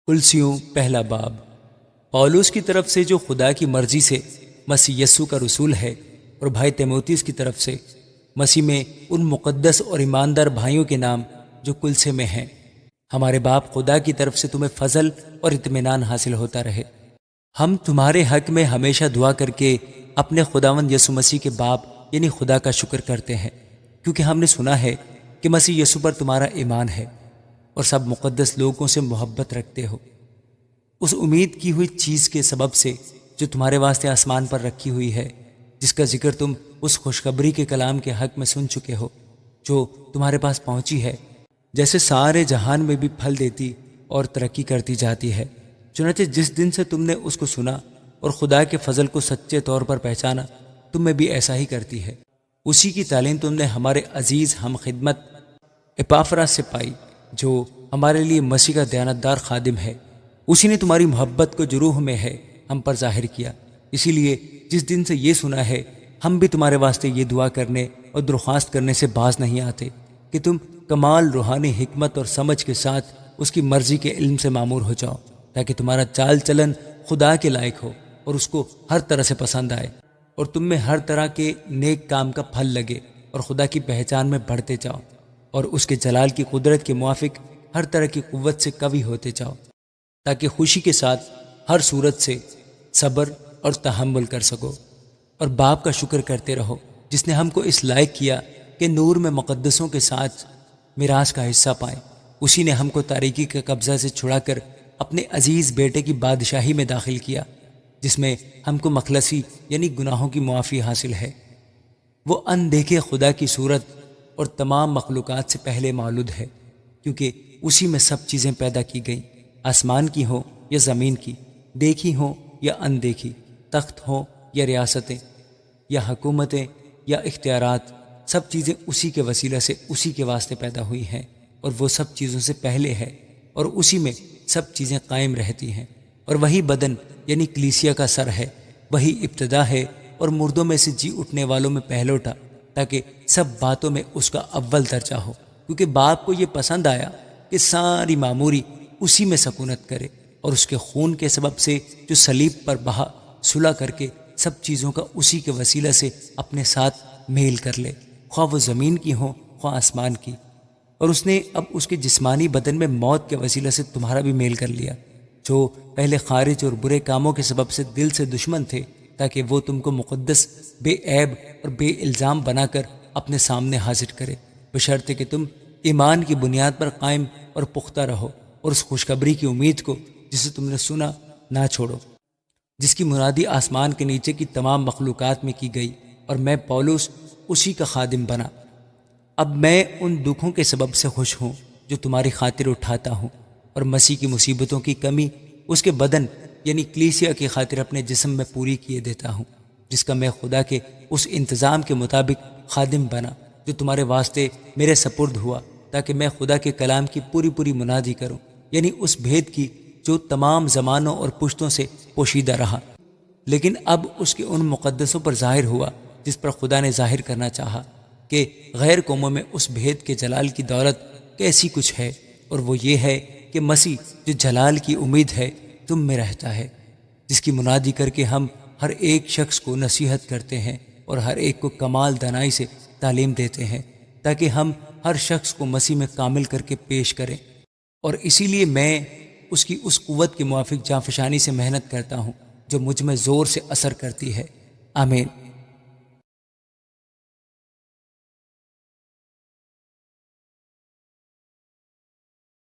کلسیوں پہلا باب۔ پولس کی طرف سے جو خدا کی مرضی سے مسیح یسوع کا رسول ہے، اور بھائی تیموتیس کی طرف سے مسیح میں ان مقدس اور ایماندار بھائیوں کے نام جو کلسے میں ہیں، ہمارے باپ خدا کی طرف سے تمہیں فضل اور اطمینان حاصل ہوتا رہے۔ ہم تمہارے حق میں ہمیشہ دعا کر کے اپنے خداوند یسوع مسیح کے باپ یعنی خدا کا شکر کرتے ہیں، کیونکہ ہم نے سنا ہے کہ مسیح یسوع پر تمہارا ایمان ہے اور سب مقدس لوگوں سے محبت رکھتے ہو، اس امید کی ہوئی چیز کے سبب سے جو تمہارے واسطے آسمان پر رکھی ہوئی ہے، جس کا ذکر تم اس خوشخبری کے کلام کے حق میں سن چکے ہو جو تمہارے پاس پہنچی ہے، جیسے سارے جہان میں بھی پھل دیتی اور ترقی کرتی جاتی ہے۔ چنانچہ جس دن سے تم نے اس کو سنا اور خدا کے فضل کو سچے طور پر پہچانا، تم میں بھی ایسا ہی کرتی ہے۔ اسی کی تعلیم تم نے ہمارے عزیز ہم خدمت اپافراس سے پائی، جو ہمارے لیے مسیح کا دیانتدار خادم ہے۔ اسی نے تمہاری محبت کو جو روح میں ہے ہم پر ظاہر کیا۔ اسی لیے جس دن سے یہ سنا ہے، ہم بھی تمہارے واسطے یہ دعا کرنے اور درخواست کرنے سے باز نہیں آتے کہ تم کمال روحانی حکمت اور سمجھ کے ساتھ اس کی مرضی کے علم سے معمور ہو جاؤ، تاکہ تمہارا چال چلن خدا کے لائق ہو اور اس کو ہر طرح سے پسند آئے، اور تم میں ہر طرح کے نیک کام کا پھل لگے اور خدا کی پہچان میں بڑھتے جاؤ، اور اس کے جلال کی قدرت کے موافق ہر طرح کی قوت سے قوی ہوتے جاؤ، تاکہ خوشی کے ساتھ ہر صورت سے صبر اور تحمل کر سکو، اور باپ کا شکر کرتے رہو جس نے ہم کو اس لائق کیا کہ نور میں مقدسوں کے ساتھ میراث کا حصہ پائیں۔ اسی نے ہم کو تاریکی کے قبضہ سے چھڑا کر اپنے عزیز بیٹے کی بادشاہی میں داخل کیا، جس میں ہم کو مخلصی یعنی گناہوں کی معافی حاصل ہے۔ وہ اندیکھے خدا کی صورت اور تمام مخلوقات سے پہلے مولود ہے، کیونکہ اسی میں سب چیزیں پیدا کی گئیں، آسمان کی ہوں یا زمین کی، دیکھی ہوں یا اندیکھی، تخت ہوں یا ریاستیں یا حکومتیں یا اختیارات، سب چیزیں اسی کے وسیلہ سے اسی کے واسطے پیدا ہوئی ہیں، اور وہ سب چیزوں سے پہلے ہے، اور اسی میں سب چیزیں قائم رہتی ہیں۔ اور وہی بدن یعنی کلیسیا کا سر ہے، وہی ابتدا ہے اور مردوں میں سے جی اٹھنے والوں میں پہلوٹا، تاکہ سب باتوں میں اس کا اول درجہ ہو، کیونکہ باپ کو یہ پسند آیا کہ ساری معموری اسی میں سکونت کرے، اور اس کے خون کے سبب سے جو صلیب پر بہا صلح کر کے سب چیزوں کا اسی کے وسیلہ سے اپنے ساتھ میل کر لے، خواہ وہ زمین کی ہوں خواہ آسمان کی۔ اور اس نے اب اس کے جسمانی بدن میں موت کے وسیلہ سے تمہارا بھی میل کر لیا، جو پہلے خارج اور برے کاموں کے سبب سے دل سے دشمن تھے، تاکہ وہ تم کو مقدس، بے عیب اور بے الزام بنا کر اپنے سامنے حاضر کرے، بشرطے کہ تم ایمان کی بنیاد پر قائم اور پختہ رہو، اور اس خوشخبری کی امید کو جسے تم نے سنا نہ چھوڑو، جس کی منادی آسمان کے نیچے کی تمام مخلوقات میں کی گئی، اور میں پولس اسی کا خادم بنا۔ اب میں ان دکھوں کے سبب سے خوش ہوں جو تمہاری خاطر اٹھاتا ہوں، اور مسیح کی مصیبتوں کی کمی اس کے بدن یعنی کلیسیا کی خاطر اپنے جسم میں پوری کیے دیتا ہوں، جس کا میں خدا کے اس انتظام کے مطابق خادم بنا جو تمہارے واسطے میرے سپرد ہوا، تاکہ میں خدا کے کلام کی پوری منادی کروں، یعنی اس بھید کی جو تمام زمانوں اور پشتوں سے پوشیدہ رہا، لیکن اب اس کے ان مقدسوں پر ظاہر ہوا جس پر خدا نے ظاہر کرنا چاہا کہ غیر قوموں میں اس بھید کے جلال کی دولت کیسی کچھ ہے، اور وہ یہ ہے کہ مسیح جو جلال کی امید ہے تم میں رہتا ہے، جس کی منادی کر کے ہم ہر ایک شخص کو نصیحت کرتے ہیں اور ہر ایک کو کمال دانائی سے تعلیم دیتے ہیں، تاکہ ہم ہر شخص کو مسیح میں کامل کر کے پیش کریں۔ اور اسی لیے میں اس کی اس قوت کے موافق جانفشانی سے محنت کرتا ہوں جو مجھ میں زور سے اثر کرتی ہے۔ آمین۔